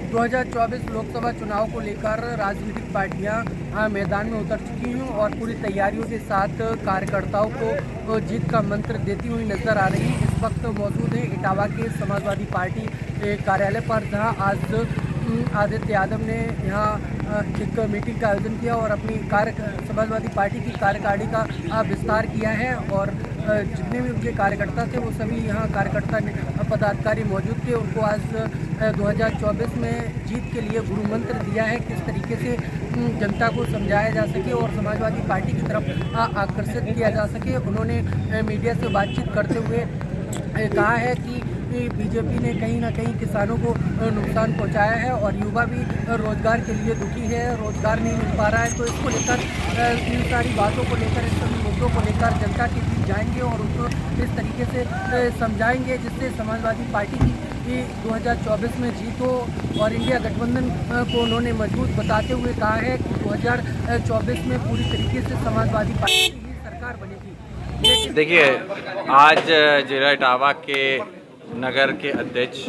2024 लोकसभा चुनाव को लेकर राजनीतिक पार्टियां मैदान में उतर चुकी हैं और पूरी तैयारियों के साथ कार्यकर्ताओं को जीत का मंत्र देती हुई नजर आ रही है। इस वक्त मौजूद है इटावा के समाजवादी पार्टी कार्यालय पर, जहां आज आदित्य यादव ने यहाँ एक मीटिंग का आयोजन किया और अपनी समाजवादी पार्टी की कार्यकारिणी का विस्तार किया है। और जितने भी उनके कार्यकर्ता थे वो सभी यहाँ कार्यकर्ता पदाधिकारी मौजूद थे। उनको आज 2024 में जीत के लिए गुरु मंत्र दिया है, किस तरीके से जनता को समझाया जा सके और समाजवादी पार्टी की तरफ आकर्षित किया जा सके। उन्होंने मीडिया से बातचीत करते हुए कहा है कि बीजेपी ने कहीं ना कहीं किसानों को नुकसान पहुंचाया है और युवा भी रोजगार के लिए दुखी है, रोजगार नहीं मिल पा रहा है। तो इसको लेकर इन सारी बातों को लेकर, इन सभी मुद्दों को लेकर जनता के बीच जाएंगे और उनको इस तरीके से समझाएंगे जिससे समाजवादी पार्टी की 2024 में जीत हो। और इंडिया गठबंधन को उन्होंने मजबूत बताते हुए कहा है कि 2024 में पूरी तरीके से समाजवादी पार्टी की ही सरकार बनेगी। देखिए, आज जिला इटावा के नगर के अध्यक्ष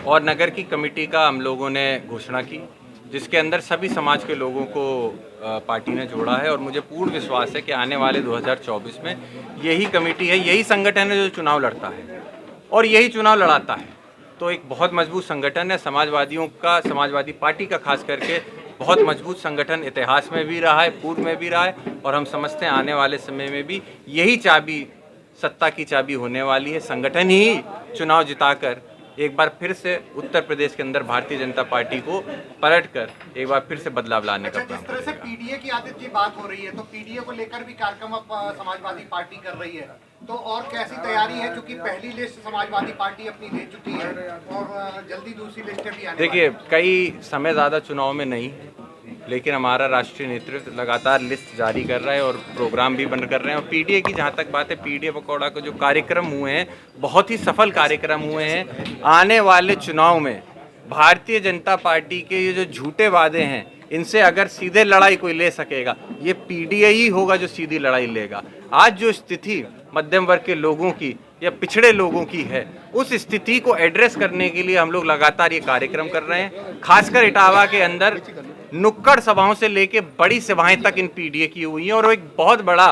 और नगर की कमेटी का हम लोगों ने घोषणा की, जिसके अंदर सभी समाज के लोगों को पार्टी ने जोड़ा है। और मुझे पूर्ण विश्वास है कि आने वाले 2024 में यही कमेटी है, यही संगठन है जो चुनाव लड़ता है और यही चुनाव लड़ाता है। तो एक बहुत मजबूत संगठन है समाजवादियों का, समाजवादी पार्टी का खास करके बहुत मजबूत संगठन इतिहास में भी रहा है, पूर्व में भी रहा है और हम समझते हैं आने वाले समय में भी यही चाबी, सत्ता की चाबी होने वाली है। संगठन ही चुनाव जिताकर एक बार फिर से उत्तर प्रदेश के अंदर भारतीय जनता पार्टी को पलटकर एक बार फिर से बदलाव लाने का जिस तरह से पीडीए की आदित्य जी बात हो रही है, तो पीडीए को लेकर भी कार्यक्रम अब समाजवादी पार्टी कर रही है, तो और कैसी तैयारी है? क्योंकि पहली लिस्ट समाजवादी पार्टी अपनी ले चुकी है और जल्दी दूसरी लिस्टें भी आने। देखिए, कई समय ज़्यादा चुनाव में नहीं, लेकिन हमारा राष्ट्रीय नेतृत्व लगातार लिस्ट जारी कर रहा है और प्रोग्राम भी बंद कर रहे हैं। और पीडीए की जहाँ तक बात है, पीडीए पकौड़ा के जो कार्यक्रम हुए हैं बहुत ही सफल कार्यक्रम हुए हैं। आने वाले चुनाव में भारतीय जनता पार्टी के ये जो झूठे वादे हैं, इनसे अगर सीधे लड़ाई कोई ले सकेगा, ये पीडीए ही होगा जो सीधी लड़ाई लेगा। आज जो स्थिति मध्यम वर्ग के लोगों की या पिछड़े लोगों की है, उस स्थिति को एड्रेस करने के लिए हम लोग लगातार ये कार्यक्रम कर रहे हैं। खासकर इटावा के अंदर नुक्कड़ सभाओं से लेके बड़ी सभाएं तक इन पीडीए की हुई हैं और एक बहुत बड़ा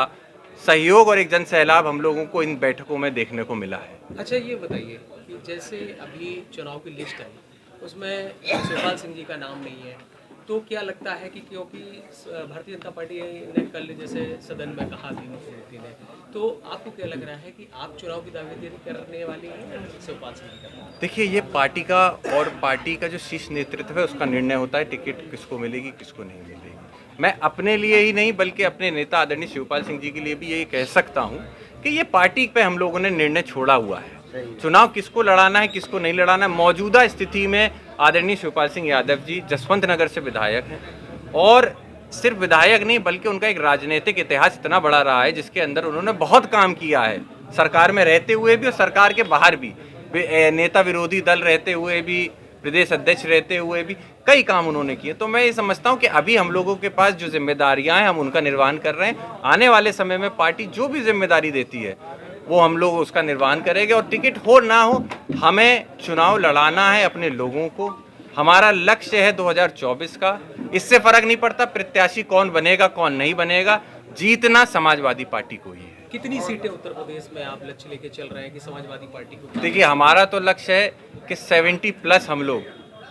सहयोग और एक जन सैलाब हम लोगों को इन बैठकों में देखने को मिला है। अच्छा, ये बताइए कि जैसे अभी चुनाव की लिस्ट आई, उसमें शिवपाल सिंह जी का नाम नहीं है, तो क्या लगता है कि क्योंकि भारतीय जनता पार्टी ने कल जैसे सदन में कहा थी मुख्यमंत्री ने, तो आपको क्या लग रहा है कि आप चुनाव की दावेदारी करने वाली हैं या शिवपाल सिंह जी का? देखिए, ये पार्टी का और पार्टी का जो शीर्ष नेतृत्व है उसका निर्णय होता है टिकट किसको मिलेगी, किसको नहीं मिलेगी। मैं अपने लिए ही नहीं बल्कि अपने नेता आदरणीय शिवपाल सिंह जी के लिए भी यही कह सकता हूँ कि ये पार्टी पे हम लोगों ने निर्णय छोड़ा हुआ है। चुनाव किसको लड़ाना है, किसको नहीं लड़ाना है, मौजूदा स्थिति में आदरणीय शिवपाल सिंह यादव जी जसवंत नगर से विधायक हैं और सिर्फ विधायक नहीं बल्कि उनका एक राजनीतिक इतिहास इतना बड़ा रहा है जिसके अंदर उन्होंने बहुत काम किया है, सरकार में रहते हुए भी और सरकार के बाहर भी, नेता विरोधी दल रहते हुए भी, प्रदेश अध्यक्ष रहते हुए भी कई काम उन्होंने किए। तो मैं ये समझता हूँ कि अभी हम लोगों के पास जो जिम्मेदारियाँ हैं हम उनका निर्वहन कर रहे हैं। आने वाले समय में पार्टी जो भी जिम्मेदारी देती है वो हम लोग उसका निर्वहन करेंगे और टिकट हो ना हो, हमें चुनाव लड़ाना है अपने लोगों को। हमारा लक्ष्य है 2024 का, इससे फर्क नहीं पड़ता प्रत्याशी कौन बनेगा कौन नहीं बनेगा, जीतना समाजवादी पार्टी को ही है। कितनी सीटें उत्तर प्रदेश में आप लक्ष्य लेके चल रहे हैं कि समाजवादी पार्टी को? देखिए, हमारा तो लक्ष्य है कि 70+ हम लोग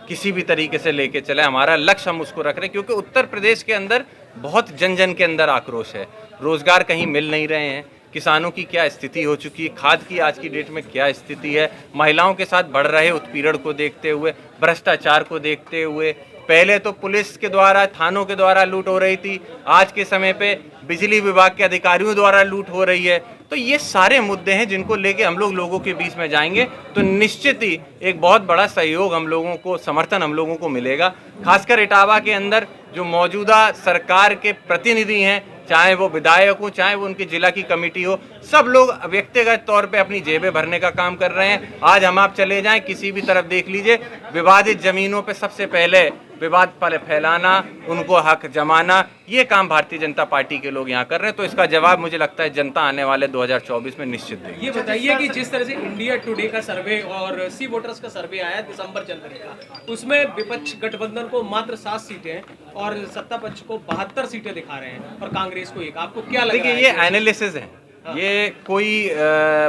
किसी भी तरीके से लेके चले। हमारा लक्ष्य हम उसको रख रहे हैं क्योंकि उत्तर प्रदेश के अंदर बहुत जन जन के अंदर आक्रोश है, रोजगार कहीं मिल नहीं रहे हैं, किसानों की क्या स्थिति हो चुकी है, खाद की आज की डेट में क्या स्थिति है, महिलाओं के साथ बढ़ रहे उत्पीड़न को देखते हुए, भ्रष्टाचार को देखते हुए, पहले तो पुलिस के द्वारा, थानों के द्वारा लूट हो रही थी, आज के समय पे बिजली विभाग के अधिकारियों द्वारा लूट हो रही है। तो ये सारे मुद्दे हैं जिनको लेके हम लोग लोगों के बीच में जाएंगे तो निश्चित ही एक बहुत बड़ा सहयोग हम लोगों को, समर्थन हम लोगों को मिलेगा। खासकर इटावा के अंदर जो मौजूदा सरकार के प्रतिनिधि हैं, चाहे वो विधायक हो, चाहे वो उनकी जिला की कमेटी हो, सब लोग व्यक्तिगत तौर पे अपनी जेबें भरने का काम कर रहे हैं। आज हम आप चले जाएं किसी भी तरफ देख लीजिए, विवादित जमीनों पे सबसे पहले विवाद फैलाना, उनको हक जमाना, ये काम भारतीय जनता पार्टी के लोग यहाँ कर रहे हैं। तो इसका जवाब मुझे लगता है जनता आने वाले 2024 में निश्चित देगी। ये बताइए कि जिस तरह से इंडिया टुडे का सर्वे और सी वोटर्स का सर्वे आया दिसंबर जनवरी का, उसमें विपक्ष गठबंधन को मात्र 7 सीटें और सत्ता पक्ष को 72 सीटें दिखा रहे हैं और कांग्रेस को 1। आपको क्या लग रहा है? देखिए, ये एनालिसिस है, ये कोई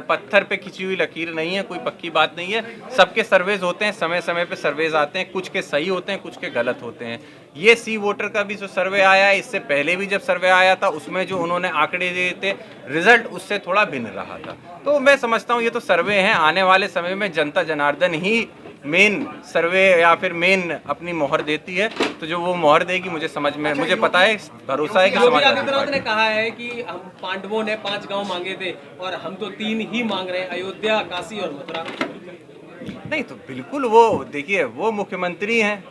पत्थर पे खिंची हुई लकीर नहीं है, कोई पक्की बात नहीं है। सबके सर्वेज होते हैं, समय समय पे सर्वेज आते हैं, कुछ के सही होते हैं, कुछ के गलत होते हैं। ये सी वोटर का भी जो सर्वे आया है, इससे पहले भी जब सर्वे आया था उसमें जो उन्होंने आंकड़े दिए थे, रिजल्ट उससे थोड़ा भिन्न रहा था। तो मैं समझता हूँ ये तो सर्वे हैं, आने वाले समय में जनता जनार्दन ही मेन सर्वे या फिर मेन अपनी मोहर देती है। तो जो वो मोहर देगी, मुझे समझ में, मुझे पता है, भरोसा है कि योगी आदित्यनाथ ने कहा है कि हम पांडवों ने 5 गांव मांगे थे और हम तो 3 ही मांग रहे हैं, अयोध्या, काशी और मथुरा। नहीं तो बिल्कुल, वो देखिए, वो मुख्यमंत्री हैं,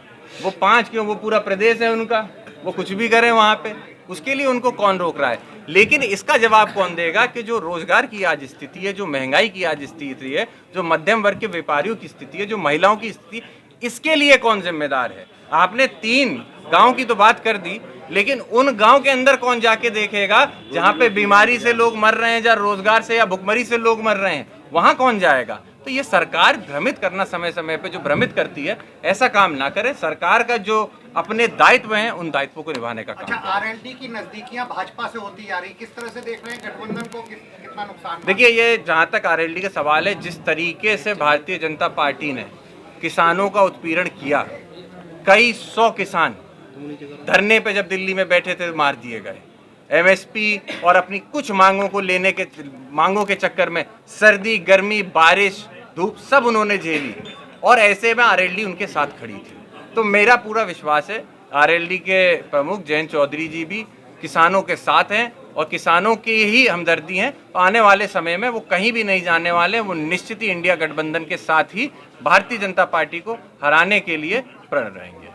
वो 5 क्यों, वो पूरा प्रदेश है उनका, वो कुछ भी करें वहाँ पे, उसके लिए उनको कौन रोक रहा है। लेकिन इसका जवाब कौन देगा कि जो रोजगार की आज स्थिति है, जो महंगाई की आज स्थिति है, जो मध्यम वर्ग के व्यापारियों की स्थिति है, जो महिलाओं की स्थिति, इसके लिए कौन जिम्मेदार है। आपने 3 गांव की तो बात कर दी, लेकिन उन गांव के अंदर कौन जाके देखेगा जहां पे बीमारी से लोग मर रहे हैं, या रोजगार से या भुखमरी से लोग मर रहे हैं, वहां कौन जाएगा। तो ये सरकार भ्रमित करना, समय समय पे जो भ्रमित करती है, ऐसा काम ना करे। सरकार का जो अपने दायित्व हैं, उन दायित्वों को निभाने का काम। अच्छा, आरएलडी की नजदीकियां भाजपा से होती जा रही, किस तरह से देख रहे हैं गठबंधन को, कितना नुकसान? देखिए, ये जहां तक आरएलडी का सवाल है, जिस तरीके से भारतीय जनता पार्टी ने किसानों का उत्पीड़न किया, कई 100 किसान धरने पे जब दिल्ली में बैठे थे मार दिए गए। एमएसपी और अपनी कुछ मांगों के चक्कर में सर्दी, गर्मी, बारिश, धूप सब उन्होंने झेली, और ऐसे में आरएलडी उनके साथ खड़ी थी। तो मेरा पूरा विश्वास है आरएलडी के प्रमुख जयंत चौधरी जी भी किसानों के साथ हैं और किसानों की ही हमदर्दी हैं। आने वाले समय में वो कहीं भी नहीं जाने वाले, वो निश्चित ही इंडिया गठबंधन के साथ ही भारतीय जनता पार्टी को हराने के लिए प्रण रहेंगे।